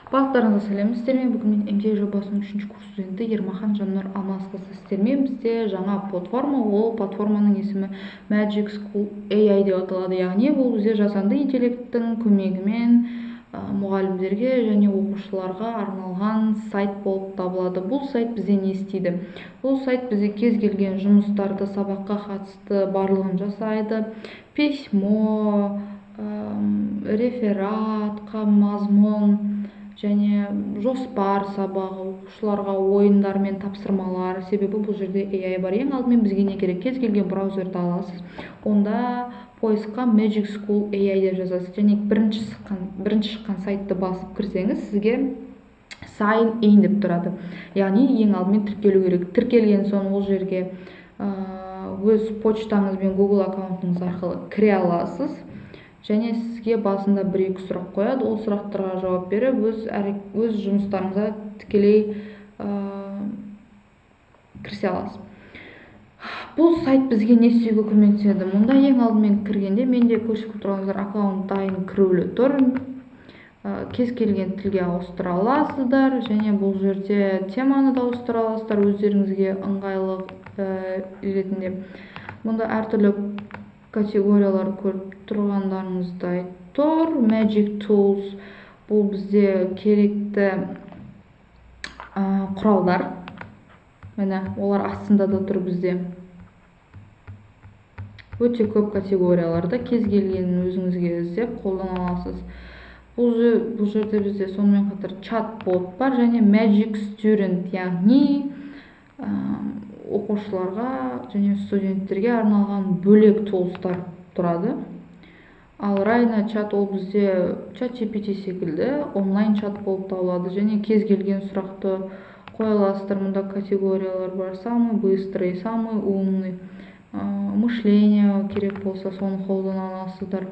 Барлықтарыңызға сәлем, сіздермен бүгін мен MBA жобасының 3-ші курс студенті Ермахан Жаннұр Алмасқызы. Сіздермен бізде жаңа платформа, ол платформаның есімі Magic School AI деп аталады. Яғни бұл бізде жасанды интеллекттің көмегімен мұғалімдерге және оқушыларға арналған сайт болып табылады. Бұл сайт бізде не істейді? Бұл сайт бізде кез келген жұмыстарды, сабаққа қатысты барлығын жасайды. Письмо, рефератқа мазмұн және жоспар сабағы, оқушыларға ойындар мен тапсырмалар. Себебі бұл жерде AI бар. Ең алдымен бізге не керек? Кез келген браузерді аласыз. Онда поисқа Magic School AI деп жазасыз. Және бірінші шыққан сайтты басып кірсеңіз, сізге sign in деп тұрады. Яғни ең алдымен тіркелу керек. Тіркелген соң ол жерге өз почтаңыз бен Google аккаунтыңыз арқылы кіре аласыз. Және сізге басында 1-2 сұрақ қояды. Ол сұрақтарға жауап беріп, өз жұмыстарыңызға тікелей кірісе аласыз. Бұл сайт бізге не істеуге көмектеседі? Мұнда ең алдымен кіргенде менде көрсетіп тұрғандар аккаунт дайын кірулі тұр. Кез келген тілге ауыстыра аласыздар, және бұл жерде теманы да ауыстыра аласыздар өздеріңізге ыңғайлы ретінде. Мұнда әртүрлі категориялар көріп тұрғандарыңыздай тұр. Magic Tools бұл бізде керекті құралдар. Міне, олар астында да тұр бізде. Өте көп категорияларда кез келгенін өзіңізге іздеп қолдана аласыз. Бұл жерде бізде сонымен қатар чат-бот бар және Magic Student, яғни оқушыларға және студенттерге арналған бөлек тулстар тұрады. Ал Rhino чат ол бізде ChatGPT секілді онлайн чат болып табылады, және кез келген сұрақты қоя аласыздар. Мұнда категориялар бар: самый быстрый, самый умный, мышление керек болса соны қолдана аласыздар.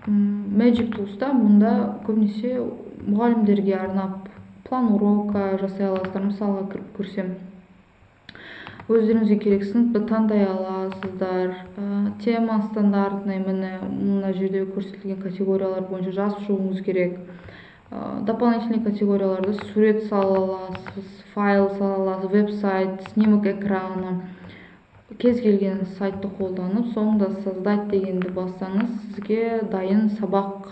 Magic Tools'та мұнда көбінесе мұғалімдерге арнап план урока жасай аласыздар. Мысалға кіріп көрсем, өздеріңізге керек сыныпты таңдай аласыздар. Тема стандартный, мына жерде көрсетілген категориялар бойынша жазып шығуыңыз керек. Дополнительный категорияларды сурет сала аласыз, файл сала аласыз, веб-сайт, снимок экраны. Кез келген сайтты қолданып, соңында создать дегенді бассаңыз, сізге дайын сабақ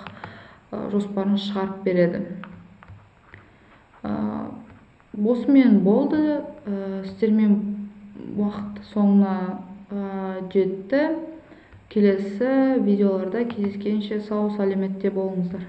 жоспарын шығарып береді. Осымен болды. Сіздермен уақыт соңына жетті. Келесі видеоларда кездескенше сау сәлеметте болыңыздар.